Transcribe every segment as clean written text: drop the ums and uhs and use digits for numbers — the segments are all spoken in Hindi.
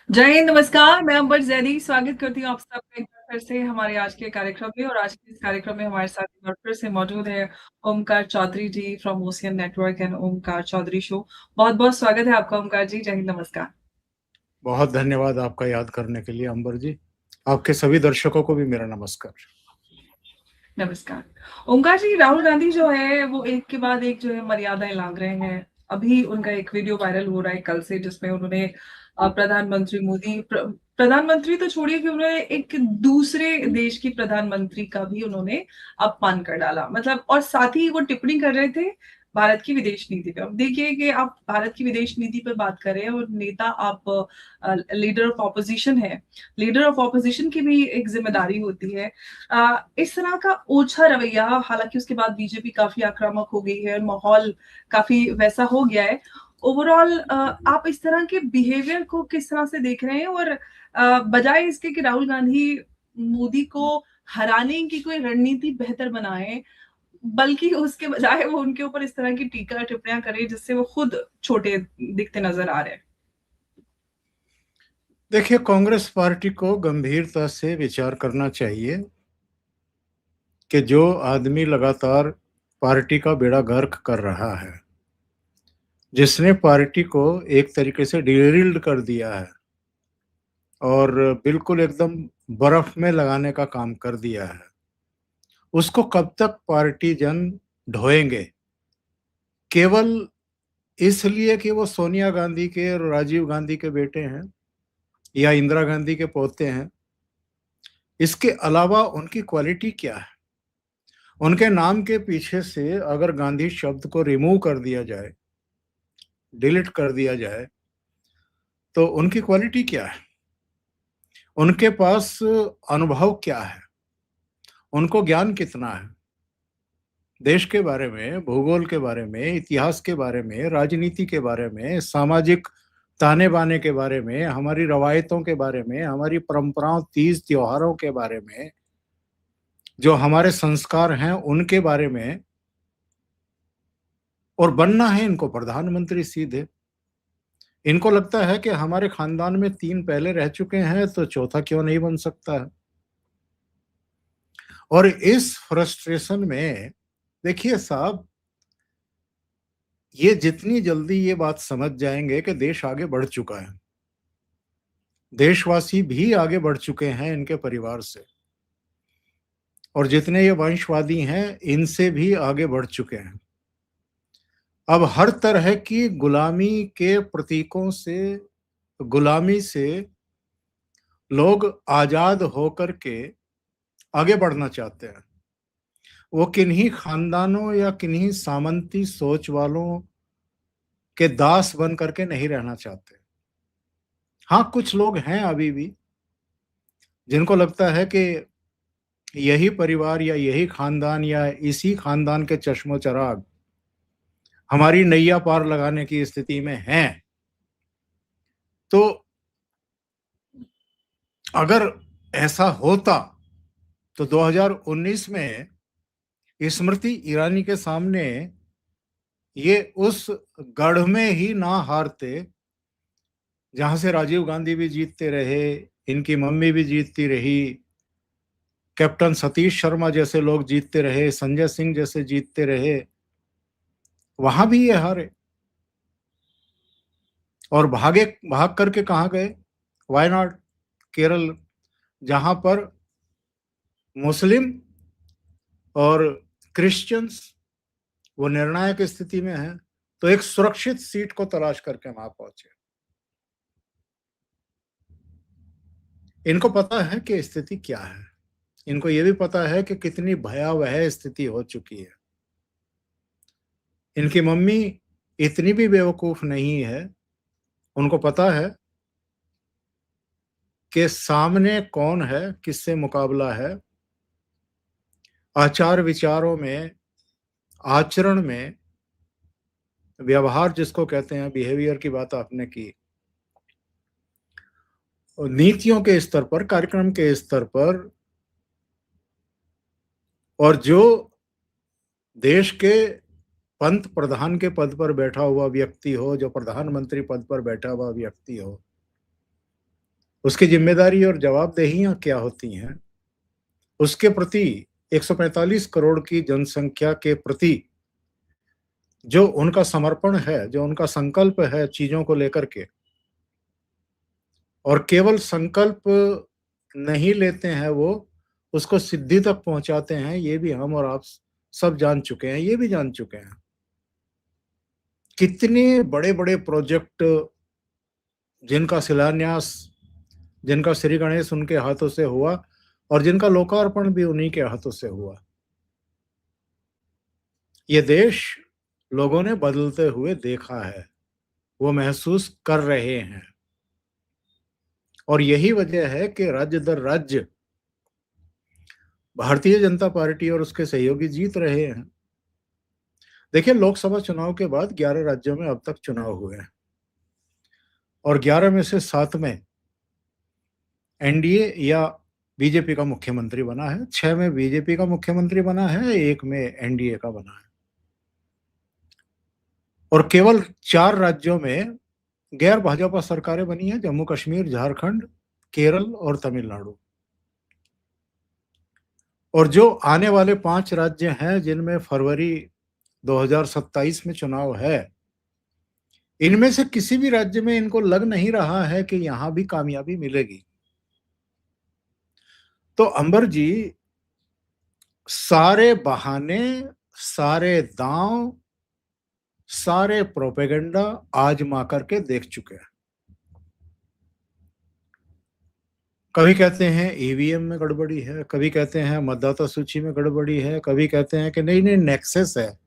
जय हिंद, नमस्कार। मैं अंबर ज़ैदी स्वागत करती हूँ आप सबका एक बार फिर से हमारे आज के कार्यक्रम में। और आज के इस कार्यक्रम में हमारे साथ एक बार फिर से मौजूद है Omkar Chaudhary ji from Ocean Network and Omkar Chaudhary show. बहुत-बहुत स्वागत है आपका ओमकार जी। जय हिंद, नमस्कार। बहुत धन्यवाद आपका याद करने के लिए अंबर जी। आपके सभी दर्शकों को भी मेरा नमस्कार। नमस्कार। ओमकार जी, राहुल गांधी जो है वो एक के बाद एक जो है मर्यादाएँ लाँघ रहे हैं। अभी उनका एक वीडियो वायरल हो रहा है कल से, जिसमें उन्होंने प्रधानमंत्री मोदी प्रधानमंत्री तो छोड़िए कि उन्होंने एक दूसरे देश की प्रधानमंत्री का भी उन्होंने अपमान कर डाला। मतलब और साथ ही वो टिप्पणी कर रहे थे भारत की विदेश नीति पे। अब देखिए कि आप भारत की विदेश नीति पे बात कर रहे हैं और नेता आप लीडर ऑफ ऑपोज़िशन हैं। लीडर ऑफ ऑपोज़िशन की भी एक ज़िम्मेदारी होती है। इस तरह का ओछा रवैया, हालाँकि उसके बाद बीजेपी काफ़ी आक्रामक हो गई है और माहौल काफ़ी वैसा हो गया है। ओवरऑल आप इस तरह के बिहेवियर को किस तरह से देख रहे हैं? और बजाय इसके कि राहुल गांधी मोदी को हराने की कोई रणनीति बेहतर बनाएँ, बल्कि उसके बजाय वो उनके ऊपर इस तरह की टीका-टिप्पणियाँ करें जिससे वो खुद छोटे दिखते नज़र आ रहे हैं। देखिए, कांग्रेस पार्टी को गंभीरता से विचार करना चाहिए कि जो आदमी लगातार पार्टी का बेड़ा गर्क कर रहा है, जिसने पार्टी को एक तरीके से डिरेल्ड कर दिया है और बिल्कुल एकदम बर्फ में लगाने का काम कर दिया है, उसको कब तक पार्टी जन ढोएंगे? केवल इसलिए कि वो सोनिया गांधी के और राजीव गांधी के बेटे हैं या इंदिरा गांधी के पोते हैं। इसके अलावा उनकी क्वालिटी क्या है? उनके नाम के पीछे से अगर गांधी शब्द को रिमूव कर दिया जाए, डिलीट कर दिया जाए, तो उनकी क्वालिटी क्या है? उनके पास अनुभव क्या है? उनको ज्ञान कितना है? देश के बारे में, भूगोल के बारे में, इतिहास के बारे में, राजनीति के बारे में, सामाजिक ताने-बाने के बारे में, हमारी रवायतों के बारे में, हमारी परंपराओं, तीज त्योहारों के बारे में, जो हमारे संस्कार हैं उनके बारे में। और बनना है इनको प्रधानमंत्री सीधे। इनको लगता है कि हमारे खानदान में 3 पहले रह चुके हैं तो चौथा क्यों नहीं बन सकता है। और इस फ्रस्ट्रेशन में देखिए साहब, ये जितनी जल्दी ये बात समझ जाएंगे कि देश आगे बढ़ चुका है, देशवासी भी आगे बढ़ चुके हैं इनके परिवार से, और जितने ये वंशवादी हैं इनसे भी आगे बढ़ चुके हैं। अब हर तरह की गुलामी के प्रतीकों से, गुलामी से लोग आजाद होकर के आगे बढ़ना चाहते हैं। वो किन्हीं खानदानों या किन्हीं सामंती सोच वालों के दास बन करके नहीं रहना चाहते। हाँ, कुछ लोग हैं अभी भी जिनको लगता है कि यही परिवार या यही खानदान या इसी खानदान के चश्मो चराग हमारी नैया पार लगाने की स्थिति में हैं। तो अगर ऐसा होता तो 2019 में स्मृति ईरानी के सामने ये उस गढ़ में ही ना हारते जहां से राजीव गांधी भी जीतते रहे, इनकी मम्मी भी जीतती रही, कैप्टन सतीश शर्मा जैसे लोग जीतते रहे, संजय सिंह जैसे जीतते रहे। वहां भी ये हारे और भाग करके कहाँ गए? वायनाड, केरल, जहां पर मुस्लिम और क्रिश्चियंस वो निर्णायक स्थिति में है, तो एक सुरक्षित सीट को तलाश करके वहां पहुंचे। इनको पता है कि स्थिति क्या है, इनको ये भी पता है कि कितनी भयावह स्थिति हो चुकी है। इनकी मम्मी इतनी भी बेवकूफ नहीं है, उनको पता है कि सामने कौन है, किससे मुकाबला है। आचार विचारों में, आचरण में, व्यवहार जिसको कहते हैं, बिहेवियर की बात आपने की, और नीतियों के स्तर पर, कार्यक्रम के स्तर पर, और जो देश के पंत प्रधान के पद पर बैठा हुआ व्यक्ति हो, जो प्रधानमंत्री पद पर बैठा हुआ व्यक्ति हो, उसकी जिम्मेदारी और जवाबदेहियां क्या होती हैं, उसके प्रति 145 करोड़ की जनसंख्या के प्रति जो उनका समर्पण है, जो उनका संकल्प है चीजों को लेकर के, और केवल संकल्प नहीं लेते हैं, वो उसको सिद्धि तक पहुंचाते हैं, ये भी हम और आप सब जान चुके हैं, ये भी जान चुके हैं। कितने बड़े बड़े प्रोजेक्ट जिनका शिलान्यास, जिनका श्री गणेश उनके हाथों से हुआ और जिनका लोकार्पण भी उन्हीं के हाथों से हुआ। ये देश लोगों ने बदलते हुए देखा है, वो महसूस कर रहे हैं, और यही वजह है कि राज्य दर राज्य भारतीय जनता पार्टी और उसके सहयोगी जीत रहे हैं। देखिए, लोकसभा चुनाव के बाद 11 राज्यों में अब तक चुनाव हुए हैं और 11 में से 7 में एनडीए या बीजेपी का मुख्यमंत्री बना है, 6 में बीजेपी का मुख्यमंत्री बना है, 1 में एनडीए का बना है, और केवल 4 राज्यों में गैर भाजपा सरकारें बनी हैं, जम्मू कश्मीर, झारखंड, केरल और तमिलनाडु। और जो आने वाले 5 राज्य हैं जिनमें फरवरी 2027 में चुनाव है, इनमें से किसी भी राज्य में इनको लग नहीं रहा है कि यहां भी कामयाबी मिलेगी। तो अंबर जी सारे बहाने, सारे दांव, सारे प्रोपेगेंडा आजमा करके देख चुके हैं। कभी कहते हैं ईवीएम में गड़बड़ी है, कभी कहते हैं मतदाता सूची में गड़बड़ी है, कभी कहते हैं कि नहीं नहीं नेक्सस है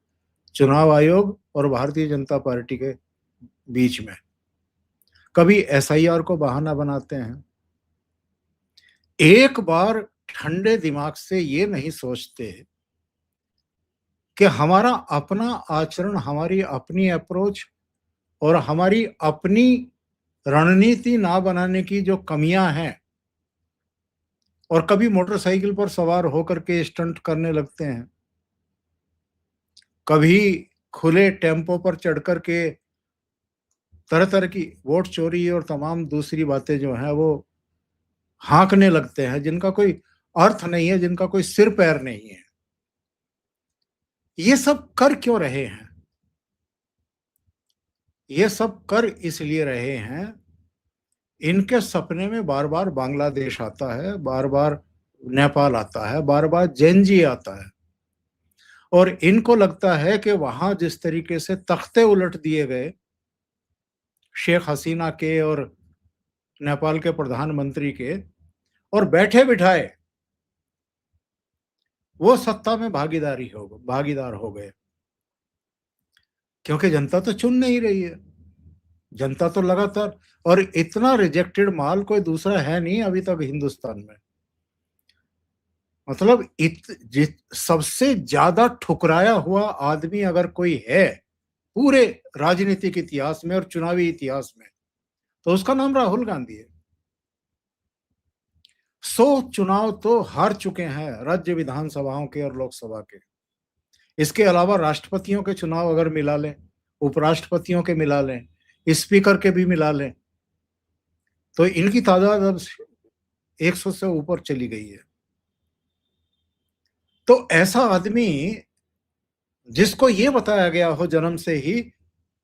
चुनाव आयोग और भारतीय जनता पार्टी के बीच में, कभी एसआईआर को बहाना बनाते हैं। एक बार ठंडे दिमाग से ये नहीं सोचते कि हमारा अपना आचरण, हमारी अपनी अप्रोच और हमारी अपनी रणनीति ना बनाने की जो कमियां हैं, और कभी मोटरसाइकिल पर सवार होकर के स्टंट करने लगते हैं, कभी खुले टेम्पो पर चढ़कर के तरह तरह की वोट चोरी और तमाम दूसरी बातें जो हैं वो हाँकने लगते हैं, जिनका कोई अर्थ नहीं है, जिनका कोई सिर पैर नहीं है। ये सब कर क्यों रहे हैं? ये सब कर इसलिए रहे हैं, इनके सपने में बार बार बांग्लादेश आता है, बार बार नेपाल आता है, बार बार जेनजी आता है, और इनको लगता है कि वहां जिस तरीके से तख्ते उलट दिए गए शेख हसीना के और नेपाल के प्रधानमंत्री के, और बैठे बिठाए वो सत्ता में भागीदार हो गए, क्योंकि जनता तो चुन नहीं रही है। जनता तो लगातार, और इतना रिजेक्टेड माल कोई दूसरा है नहीं अभी तक हिंदुस्तान में। मतलब सबसे ज्यादा ठुकराया हुआ आदमी अगर कोई है पूरे राजनीतिक इतिहास में और चुनावी इतिहास में, तो उसका नाम राहुल गांधी है। 100 चुनाव तो हार चुके हैं, राज्य विधानसभाओं के और लोकसभा के। इसके अलावा राष्ट्रपतियों के चुनाव अगर मिला लें, उपराष्ट्रपतियों के मिला लें, स्पीकर के भी मिला लें, तो इनकी तादाद अब 100 से ऊपर चली गई है। तो ऐसा आदमी जिसको ये बताया गया हो जन्म से ही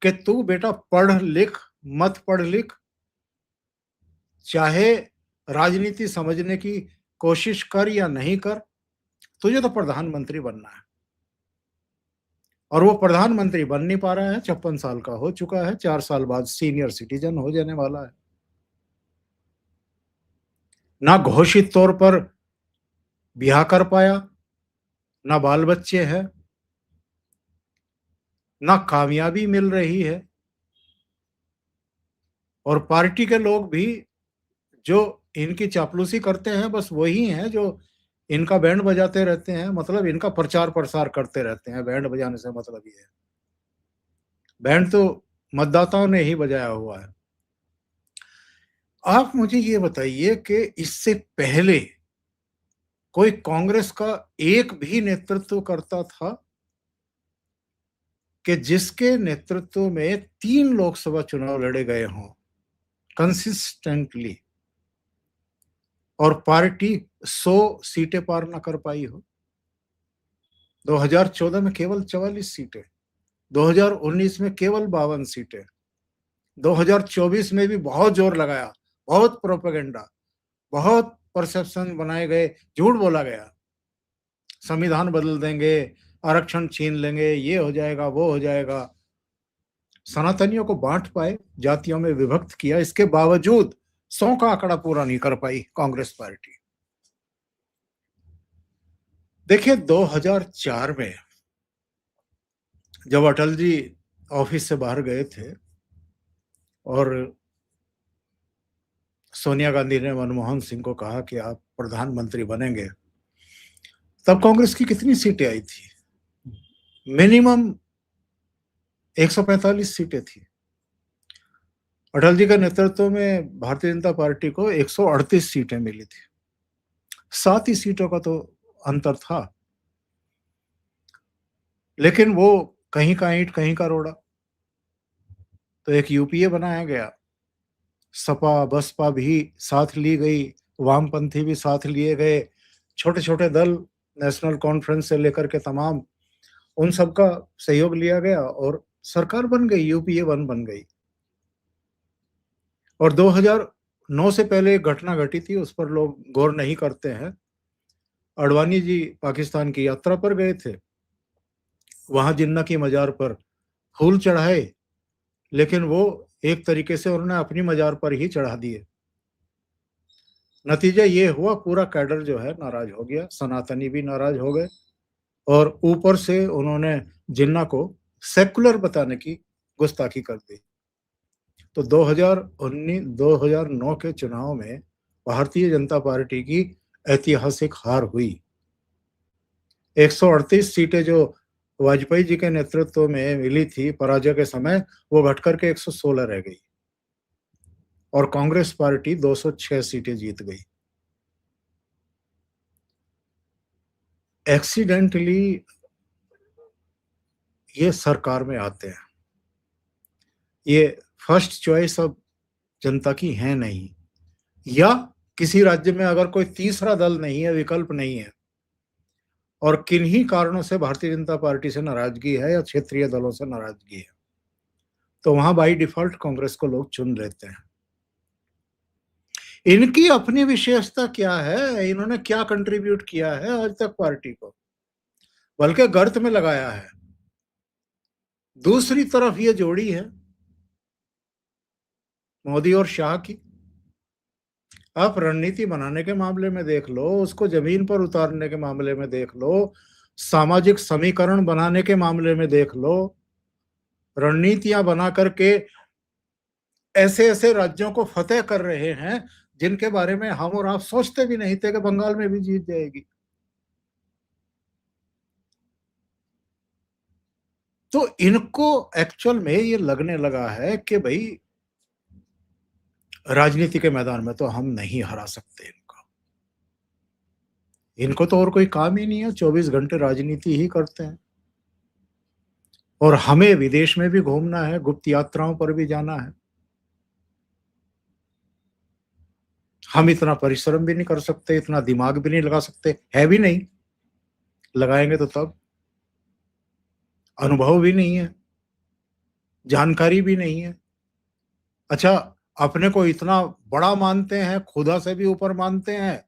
कि तू बेटा पढ़ लिख, मत पढ़ लिख, चाहे राजनीति समझने की कोशिश कर या नहीं कर, तुझे तो प्रधानमंत्री बनना है, और वो प्रधानमंत्री बन नहीं पा रहा है। 56 साल का हो चुका है, 4 साल बाद सीनियर सिटीजन हो जाने वाला है। ना घोषित तौर पर ब्याह कर पाया, ना बाल बच्चे हैं, ना कामयाबी मिल रही है, और पार्टी के लोग भी जो इनकी चापलूसी करते हैं बस वही हैं जो इनका बैंड बजाते रहते हैं, मतलब इनका प्रचार प्रसार करते रहते हैं। बैंड बजाने से मतलब ये है, बैंड तो मतदाताओं ने ही बजाया हुआ है। आप मुझे ये बताइए कि इससे पहले कोई कांग्रेस का एक भी नेतृत्व करता था कि जिसके नेतृत्व में 3 लोकसभा चुनाव लड़े गए हों कंसिस्टेंटली? और पार्टी 100 सीटें पार ना कर पाई हो। 2014 में केवल 44 सीटें, 2019 में केवल 52 सीटें, 2024 में भी बहुत जोर लगाया, बहुत प्रोपेगेंडा, बहुत परसेप्शन बनाए गए, झूठ बोला गया, संविधान बदल देंगे, आरक्षण छीन लेंगे, ये हो जाएगा, वो हो जाएगा। सनातनियों को बांट पाए, जातियों में विभक्त किया, इसके बावजूद 100 का आंकड़ा पूरा नहीं कर पाई कांग्रेस पार्टी। देखिए 2004 में जब अटल जी ऑफिस से बाहर गए थे और सोनिया गांधी ने मनमोहन सिंह को कहा कि आप प्रधानमंत्री बनेंगे, तब कांग्रेस की कितनी सीटें आई थी? मिनिमम 145 सीटें थी। अटल जी के नेतृत्व में भारतीय जनता पार्टी को 138 सीटें मिली थी। 7 ही सीटों का तो अंतर था, लेकिन वो कहीं का ईंट कहीं का रोड़ा। तो एक यूपीए बनाया गया, सपा बसपा भी साथ ली गई, वामपंथी भी साथ लिए गए, छोटे छोटे दल नेशनल कॉन्फ्रेंस से लेकर के तमाम, उन सबका सहयोग लिया गया और सरकार बन गई, यूपीए वन बन गई। और 2009 से पहले एक घटना घटी थी, उस पर लोग गौर नहीं करते हैं। अडवाणी जी पाकिस्तान की यात्रा पर गए थे, वहां जिन्ना की मजार पर फूल चढ़ाए, लेकिन वो एक तरीके से उन्होंने अपनी मजार पर ही चढ़ा दिए। नतीजा ये हुआ, पूरा कैडर जो है नाराज हो गया, सनातनी भी नाराज हो गए और ऊपर से उन्होंने जिन्ना को सेकुलर बताने की गुस्ताखी कर दी। तो 2009 के चुनाव में भारतीय जनता पार्टी की ऐतिहासिक हार हुई। 138 सीटें जो वाजपेयी जी के नेतृत्व में मिली थी पराजय के समय, वो घटकर के 116 रह गई और कांग्रेस पार्टी 206 सीटें जीत गई। एक्सीडेंटली ये सरकार में आते हैं, ये फर्स्ट चॉइस अब जनता की है नहीं, या किसी राज्य में अगर कोई तीसरा दल नहीं है, विकल्प नहीं है, और किन्हीं कारणों से भारतीय जनता पार्टी से नाराजगी है या क्षेत्रीय दलों से नाराजगी है, तो वहां बाई डिफॉल्ट कांग्रेस को लोग चुन लेते हैं। इनकी अपनी विशेषता क्या है, इन्होंने क्या कंट्रीब्यूट किया है आज तक पार्टी को, बल्कि गर्त में लगाया है। दूसरी तरफ ये जोड़ी है मोदी और शाह की। आप रणनीति बनाने के मामले में देख लो, उसको जमीन पर उतारने के मामले में देख लो, सामाजिक समीकरण बनाने के मामले में देख लो, रणनीतियां बना करके ऐसे ऐसे राज्यों को फतेह कर रहे हैं जिनके बारे में हम और आप सोचते भी नहीं थे कि बंगाल में भी जीत जाएगी। तो इनको एक्चुअल में ये लगने लगा है कि भाई राजनीति के मैदान में तो हम नहीं हरा सकते इनको। इनको तो और कोई काम ही नहीं है, 24 घंटे राजनीति ही करते हैं। और हमें विदेश में भी घूमना है, गुप्त यात्राओं पर भी जाना है। हम इतना परिश्रम भी नहीं कर सकते, इतना दिमाग भी नहीं लगा सकते, है भी नहीं, लगाएंगे तो तब। अनुभव भी नहीं है, जानकारी भी नहीं है। अच्छा, अपने को इतना बड़ा मानते हैं, खुदा से भी ऊपर मानते हैं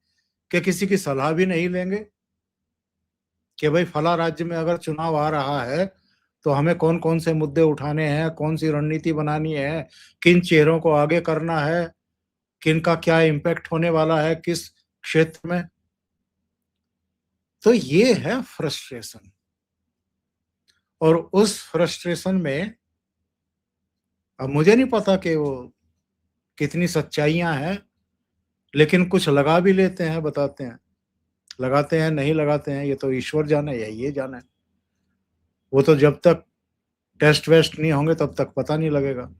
कि किसी की सलाह भी नहीं लेंगे कि भाई फला राज्य में अगर चुनाव आ रहा है तो हमें कौन कौन से मुद्दे उठाने हैं, कौन सी रणनीति बनानी है, किन चेहरों को आगे करना है, किन का क्या इम्पैक्ट होने वाला है किस क्षेत्र में। तो ये है फ्रस्ट्रेशन। और उस फ्रस्ट्रेशन में अब मुझे नहीं पता कि वो कितनी सच्चाइयां हैं, लेकिन कुछ लगा भी लेते हैं, बताते हैं, लगाते हैं नहीं लगाते हैं, ये तो ईश्वर जाने या ये जाने। वो तो जब तक टेस्ट वेस्ट नहीं होंगे तब तक पता नहीं लगेगा।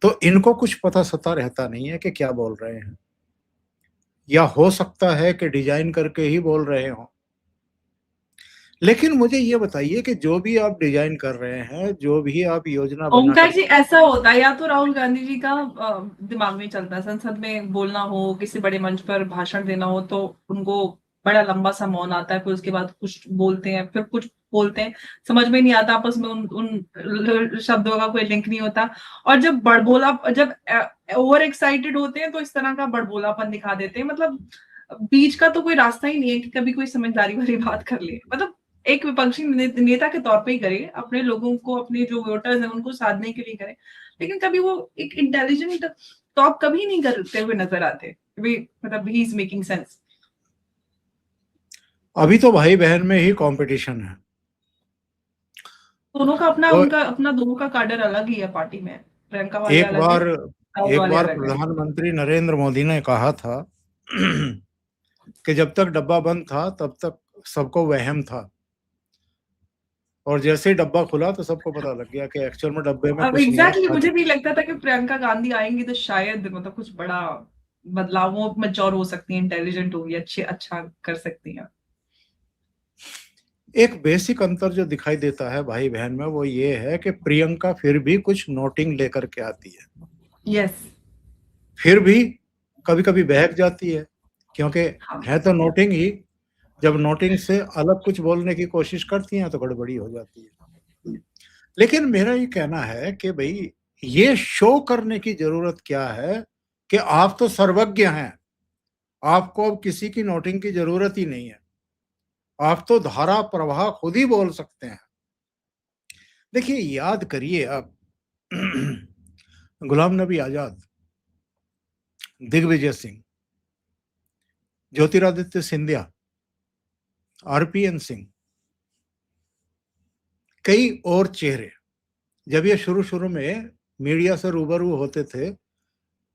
तो इनको कुछ पता सता रहता नहीं है कि क्या बोल रहे हैं, या हो सकता है कि डिजाइन करके ही बोल रहे हों। लेकिन मुझे ये बताइए कि जो भी आप डिजाइन कर रहे हैं, जो भी आप योजना बना ओमकार कर, जी, ऐसा होता है या तो राहुल गांधी जी का दिमाग में चलता है, संसद में बोलना हो, किसी बड़े मंच पर भाषण देना हो तो उनको बड़ा लंबा सा मौन आता है, फिर उसके बाद कुछ बोलते हैं, फिर कुछ बोलते हैं, समझ में नहीं आता, आपस में उन शब्दों का कोई लिंक नहीं होता। और जब ओवर एक्साइटेड होते हैं तो इस तरह का बड़बोलापन दिखा देते हैं। मतलब बीच का तो कोई रास्ता ही नहीं है कि कभी कोई समझदारी वाली बात कर ले। मतलब एक विपक्षी नेता के तौर पे ही करे, अपने लोगों को, अपने जो वोटर्स हैं उनको साधने के लिए करे, लेकिन कभी वो एक इंटेलिजेंट टॉक कभी नहीं करते हुए नजर आते। मतलब ही इज मेकिंग सेंस। अभी तो भाई बहन में ही कंपटीशन है। दोनों का अपना, तो उनका अपना दोनों का काडर अलग ही है पार्टी में। प्रियंका वाले एक अलग है, बार राहुल एक वाले बार अलग है। प्रधानमंत्री नरेंद्र मोदी ने कहा था कि जब तक डब्बा बंद था तब तक सबको वहम था, और जैसे ही डब्बा खुला तो सबको पता लग गया कि एक्चुअल में डब्बे में अब कुछ नहीं है, एग्जैक्टली मुझे खाली। भी लगता था कि प्रियंका गांधी आएंगी तो शायद मतलब कुछ बड़ा बदलाव, वो मैच्योर हो सकती है, इंटेलिजेंट होगी, अच्छे अच्छा कर सकती है। एक बेसिक अंतर जो दिखाई देता है भाई बहन में वो ये है कि प्रियंका फिर भी कुछ नोटिंग लेकर के आती है, यस। फिर भी कभी कभी बहक जाती है, क्योंकि हाँ। है तो नोटिंग ही। जब नोटिंग से अलग कुछ बोलने की कोशिश करती हैं तो गड़बड़ी हो जाती है। लेकिन मेरा ये कहना है कि भाई ये शो करने की जरूरत क्या है कि आप तो सर्वज्ञ हैं, आपको अब किसी की नोटिंग की जरूरत ही नहीं है, आप तो धारा प्रवाह खुद ही बोल सकते हैं। देखिए, याद करिए आप गुलाम नबी आजाद, दिग्विजय सिंह, ज्योतिरादित्य सिंधिया, आरपीएन सिंह, कई और चेहरे, जब ये शुरू शुरू में मीडिया से रूबरू होते थे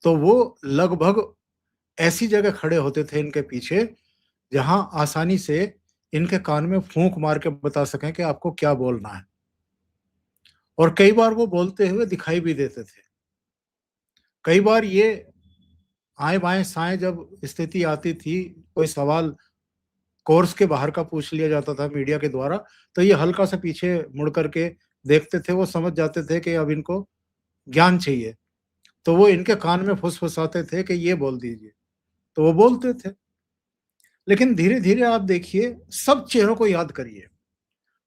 तो वो लगभग ऐसी जगह खड़े होते थे इनके पीछे जहां आसानी से इनके कान में फूंक मार के बता सकें कि आपको क्या बोलना है, और कई बार वो बोलते हुए दिखाई भी देते थे। कई बार ये आए बाएं साएं जब स्थिति आती थी, कोई सवाल कोर्स के बाहर का पूछ लिया जाता था मीडिया के द्वारा, तो ये हल्का सा पीछे मुड़ करके देखते थे, वो समझ जाते थे कि अब इनको ज्ञान चाहिए, तो वो इनके कान में फुसफुसाते थे कि ये बोल दीजिए, तो वो बोलते थे। लेकिन धीरे धीरे आप देखिए, सब चेहरों को याद करिए,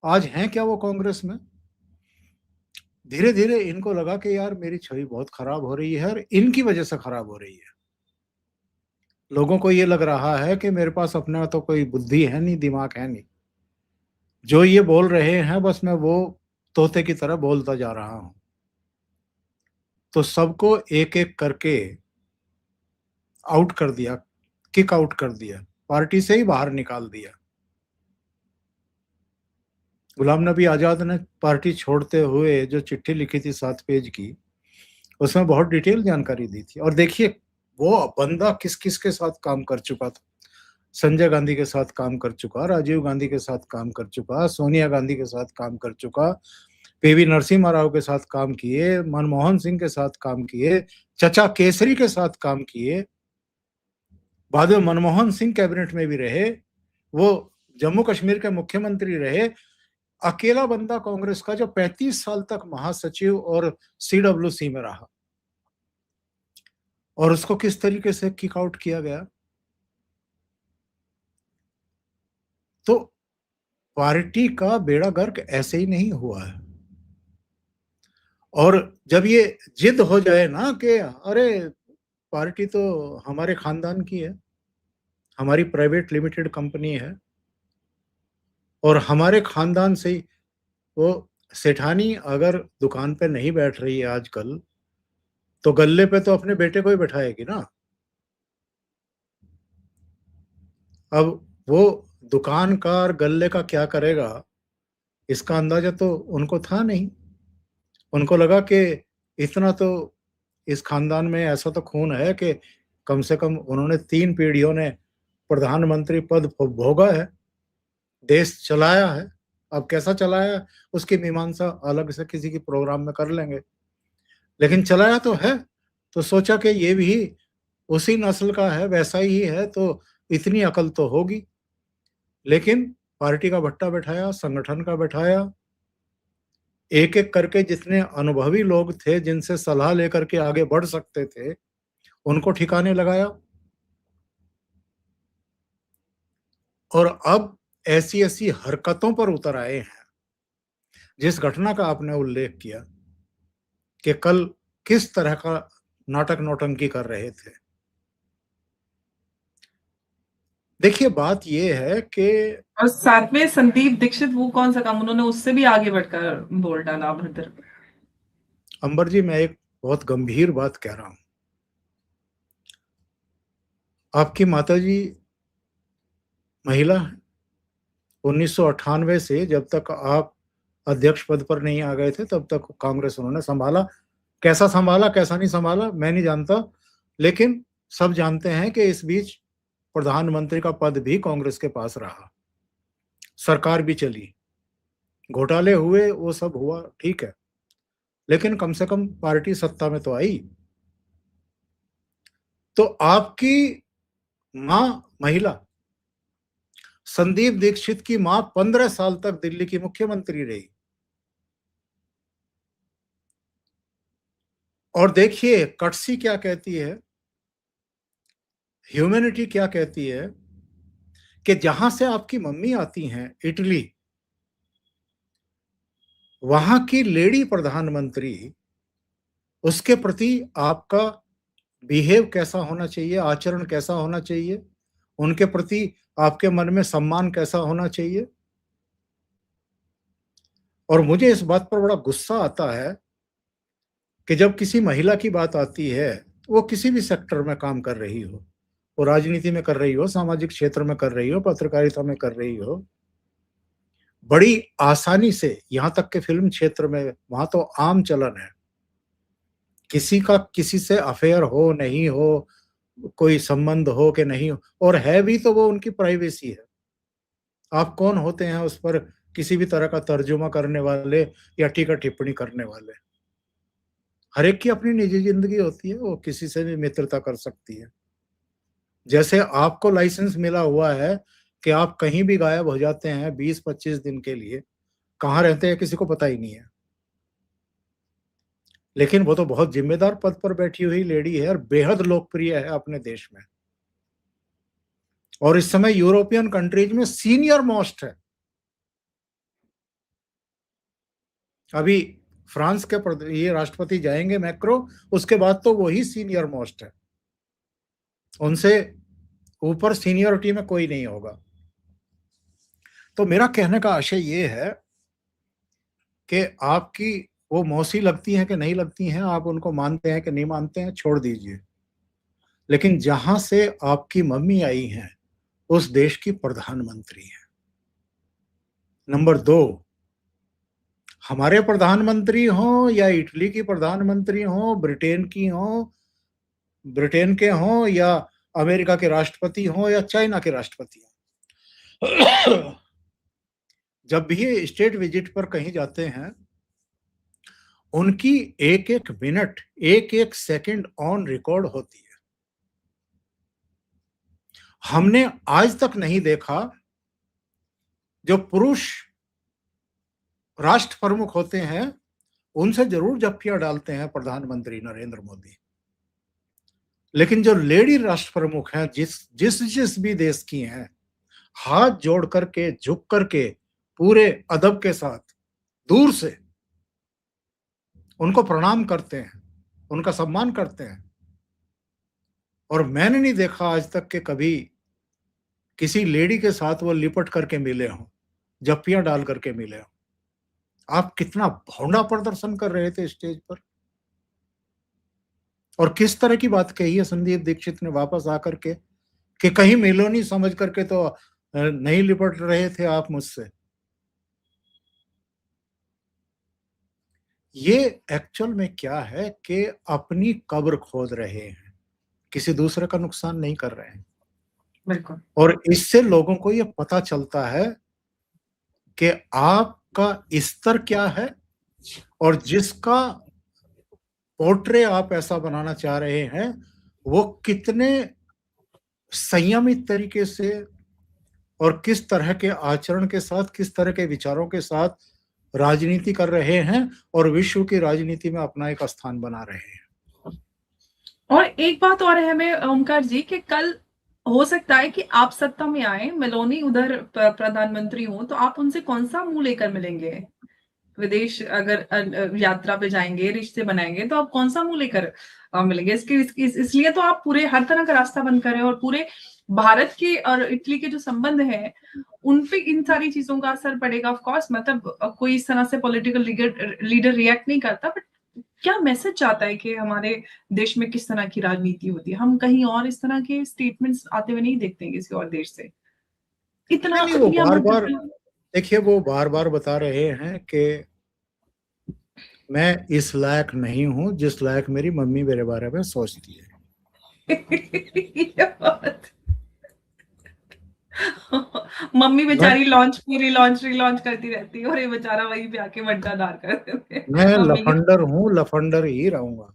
आज हैं क्या वो कांग्रेस में। धीरे धीरे इनको लगा कि यार मेरी छवि बहुत खराब हो रही है और इनकी वजह से खराब हो रही है। लोगों को ये लग रहा है कि मेरे पास अपने तो कोई बुद्धि है नहीं, दिमाग है नहीं, जो ये बोल रहे हैं बस मैं वो तोते की तरह बोलता जा रहा हूं। तो सबको एक एक करके आउट कर दिया, किक आउट कर दिया, पार्टी से ही बाहर निकाल दिया। गुलाम नबी आजाद ने पार्टी छोड़ते हुए जो चिट्ठी लिखी थी 7 पेज की, उसमें बहुत डिटेल जानकारी दी थी। और देखिए, वो बंदा किस किस के साथ काम कर चुका था। संजय गांधी के साथ काम कर चुका, राजीव गांधी के साथ काम कर चुका, सोनिया गांधी के साथ काम कर चुका, पीवी नरसिम्हा राव के साथ काम किए, मनमोहन सिंह के साथ काम किए, चचा केसरी के साथ काम किए, बाद में मनमोहन सिंह कैबिनेट में भी रहे, वो जम्मू कश्मीर के मुख्यमंत्री रहे। अकेला बंदा कांग्रेस का जो 35 साल तक महासचिव और सीडब्ल्यूसी में रहा, और उसको किस तरीके से किक आउट किया गया। तो पार्टी का बेड़ा गर्क ऐसे ही नहीं हुआ है। और जब ये जिद हो जाए ना कि अरे पार्टी तो हमारे खानदान की है, हमारी प्राइवेट लिमिटेड कंपनी है, और हमारे खानदान से ही वो सेठानी अगर दुकान पे नहीं बैठ रही है आजकल, तो गल्ले पे तो अपने बेटे को ही बैठाएगी ना। अब वो दुकानकार गल्ले का क्या करेगा, इसका अंदाजा तो उनको था नहीं। उनको लगा कि इतना तो इस खानदान में ऐसा तो खून है कि कम से कम उन्होंने 3 पीढ़ियों ने प्रधानमंत्री पद भोगा है, देश चलाया है। अब कैसा चलाया है उसकी मीमांसा अलग से किसी के प्रोग्राम में कर लेंगे, लेकिन चलाया तो है। तो सोचा कि ये भी उसी नस्ल का है, वैसा ही है, तो इतनी अकल तो होगी। लेकिन पार्टी का भट्टा बैठाया, संगठन का बैठाया, एक एक करके जितने अनुभवी लोग थे जिनसे सलाह लेकर के आगे बढ़ सकते थे उनको ठिकाने लगाया। और अब ऐसी ऐसी हरकतों पर उतर आए हैं। जिस घटना का आपने उल्लेख किया कि कल किस तरह का नाटक नौटंकी कर रहे थे, देखिए बात यह है कि और साथ में संदीप दीक्षित, वो कौन सा काम, उन्होंने उससे भी आगे बढ़कर बोल डाला अभद्र। अंबर जी, मैं एक बहुत गंभीर बात कह रहा हूं। आपकी माताजी महिला है। 1998 से जब तक आप अध्यक्ष पद पर नहीं आ गए थे तब तक कांग्रेस उन्होंने संभाला। कैसा संभाला कैसा नहीं संभाला मैं नहीं जानता, लेकिन सब जानते हैं कि इस बीच प्रधानमंत्री का पद भी कांग्रेस के पास रहा, सरकार भी चली, घोटाले हुए, वो सब हुआ, ठीक है, लेकिन कम से कम पार्टी सत्ता में तो आई। तो आपकी मां महिला, संदीप दीक्षित की मां 15 साल तक दिल्ली की मुख्यमंत्री रही। और देखिए कटसी क्या कहती है, ह्यूमैनिटी क्या कहती है कि जहां से आपकी मम्मी आती हैं, इटली, वहां की लेडी प्रधानमंत्री, उसके प्रति आपका बिहेव कैसा होना चाहिए, आचरण कैसा होना चाहिए, उनके प्रति आपके मन में सम्मान कैसा होना चाहिए। और मुझे इस बात पर बड़ा गुस्सा आता है कि जब किसी महिला की बात आती है, वो किसी भी सेक्टर में काम कर रही हो, वो राजनीति में कर रही हो, सामाजिक क्षेत्र में कर रही हो, पत्रकारिता में कर रही हो, बड़ी आसानी से, यहां तक कि फिल्म क्षेत्र में वहां तो आम चलन है, किसी का किसी से अफेयर हो नहीं हो, कोई संबंध हो कि नहीं हो, और है भी तो वो उनकी प्राइवेसी है। आप कौन होते हैं उस पर किसी भी तरह का तर्जुमा करने वाले या टीका टिप्पणी करने वाले। हर एक की अपनी निजी जिंदगी होती है, वो किसी से भी मित्रता कर सकती है। जैसे आपको लाइसेंस मिला हुआ है कि आप कहीं भी गायब हो जाते हैं 20-25 दिन के लिए, कहाँ रहते हैं किसी को पता ही नहीं है। लेकिन वो तो बहुत जिम्मेदार पद पर बैठी हुई लेडी है और बेहद लोकप्रिय है अपने देश में, और इस समय यूरोपियन कंट्रीज में सीनियर मोस्ट है। अभी फ्रांस के ये राष्ट्रपति जाएंगे मैक्रो, उसके बाद तो वही सीनियर मोस्ट है, उनसे ऊपर सीनियरिटी में कोई नहीं होगा। तो मेरा कहने का आशय ये है कि आपकी वो मौसी लगती हैं कि नहीं लगती हैं, आप उनको मानते हैं कि नहीं मानते हैं, छोड़ दीजिए, लेकिन जहां से आपकी मम्मी आई हैं उस देश की प्रधानमंत्री है। नंबर 2, हमारे प्रधानमंत्री हों या इटली की प्रधानमंत्री हों, ब्रिटेन के हों या अमेरिका के राष्ट्रपति हों या चाइना के राष्ट्रपति हों, जब भी ये स्टेट विजिट पर कहीं जाते हैं, उनकी एक एक मिनट, एक एक सेकंड ऑन रिकॉर्ड होती है। हमने आज तक नहीं देखा, जो पुरुष राष्ट्र प्रमुख होते हैं उनसे जरूर जप्पियां डालते हैं प्रधानमंत्री नरेंद्र मोदी, लेकिन जो लेडी राष्ट्र प्रमुख हैं, जिस भी देश की हैं, हाथ जोड़ करके, झुक करके, पूरे अदब के साथ, दूर से उनको प्रणाम करते हैं, उनका सम्मान करते हैं। और मैंने नहीं देखा आज तक के कभी किसी लेडी के साथ वो लिपट करके मिले हों, जप्पियां डाल करके मिले हों। आप कितना भौंडा प्रदर्शन कर रहे थे स्टेज पर, और किस तरह की बात कही है संदीप दीक्षित ने वापस आकर के कि कहीं मिलो नहीं समझ करके तो नहीं लिपट रहे थे आप मुझसे। ये एक्चुअल में क्या है कि अपनी कब्र खोद रहे हैं, किसी दूसरे का नुकसान नहीं कर रहे हैं। बिल्कुल। और इससे लोगों को ये पता चलता है कि आपका स्तर क्या है, और जिसका पोर्ट्रे आप ऐसा बनाना चाह रहे हैं वो कितने संयमित तरीके से, और किस तरह के आचरण के साथ, किस तरह के विचारों के साथ राजनीति कर रहे हैं और विश्व की राजनीति में अपना एक स्थान बना रहे हैं। और एक बात और है हमें ओमकार जी कि कल हो सकता है कि आप सत्ता में आए, मेलोनी उधर प्रधानमंत्री हो, तो आप उनसे कौन सा मुंह लेकर मिलेंगे? विदेश अगर यात्रा पे जाएंगे, रिश्ते बनाएंगे, तो आप कौन सा मुंह लेकर मिलेंगे? इसलिए तो आप पूरे हर तरह का रास्ता बंद कर रहे हैं और पूरे भारत के और इटली के जो संबंध है उन पे इन सारी चीजों का असर पड़ेगा। ऑफ कोर्स मतलब कोई इस तरह से पॉलिटिकल लीडर रिएक्ट नहीं करता, बट क्या मैसेज चाहता है कि हमारे देश में किस तरह की राजनीति होती है? हम कहीं और इस तरह के स्टेटमेंट्स आते हुए नहीं देखते हैं किसी और देश से। इतना नहीं, वो दुनिया बार भर बार, देखिए वो बार बार बता रहे हैं कि मैं इस लायक नहीं हूं जिस लायक मेरी मम्मी मेरे बारे में सोचती है। मम्मी मैं बेचारी लॉन्च पूरी लॉन्च रिलॉन्च करती रहती है और ये बेचारा वहीं पे आके वड्डादार कर देते हैं मैं मम्मी के। लफंडर हूं, लफंडर ही रहूंगा।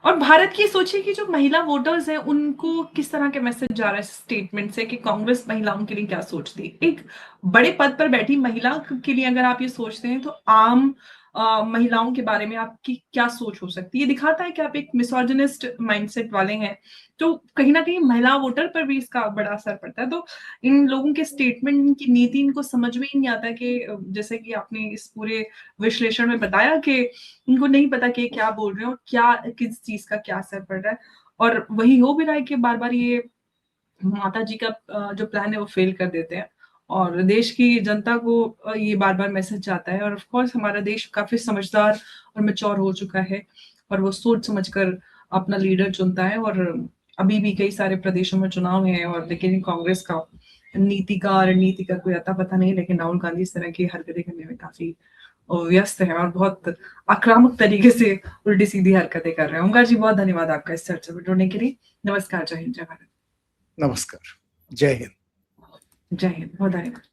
और भारत की सोचिए कि जो महिला वोटर्स हैं उनको किस तरह के मैसेज जा रहा है स्टेटमेंट से कि कांग्रेस महिलाओं के लिए क्या सोचती है। एक बड़े पद पर बैठी महिला के लिए अगर आप ये सोचते हैं तो आम महिलाओं के बारे में आपकी क्या सोच हो सकती है? ये दिखाता है कि आप एक मिसोजिनिस्ट माइंडसेट वाले हैं, तो कहीं ना कहीं महिला वोटर पर भी इसका बड़ा असर पड़ता है। तो इन लोगों के स्टेटमेंट, इनकी नीति इनको समझ में ही नहीं आता कि जैसे कि आपने इस पूरे विश्लेषण में बताया कि इनको नहीं पता कि क्या बोल रहे हैं और क्या किस चीज का क्या असर पड़ रहा है। और वही हो भी रहा है कि बार बार ये माता जी का जो प्लान है वो फेल कर देते हैं और देश की जनता को ये बार बार मैसेज जाता है। और ऑफ कोर्स हमारा देश काफी समझदार और मैच्योर हो चुका है और वो सोच समझकर अपना लीडर चुनता है। और अभी भी कई सारे प्रदेशों में चुनाव है और लेकिन कांग्रेस का नीति का रणनीति का कोई अता पता नहीं, लेकिन राहुल गांधी इस तरह की हरकतें करने में काफी व्यस्त है और बहुत आक्रामक तरीके से उल्टी सीधी हरकतें कर रहे हैं। ओंकार जी बहुत धन्यवाद आपका इस चर्चा में जुड़ने के लिए। नमस्कार, जय हिंद, जय भारत। नमस्कार, जय हिंद। जय हिंद, बहुत धन्यवाद।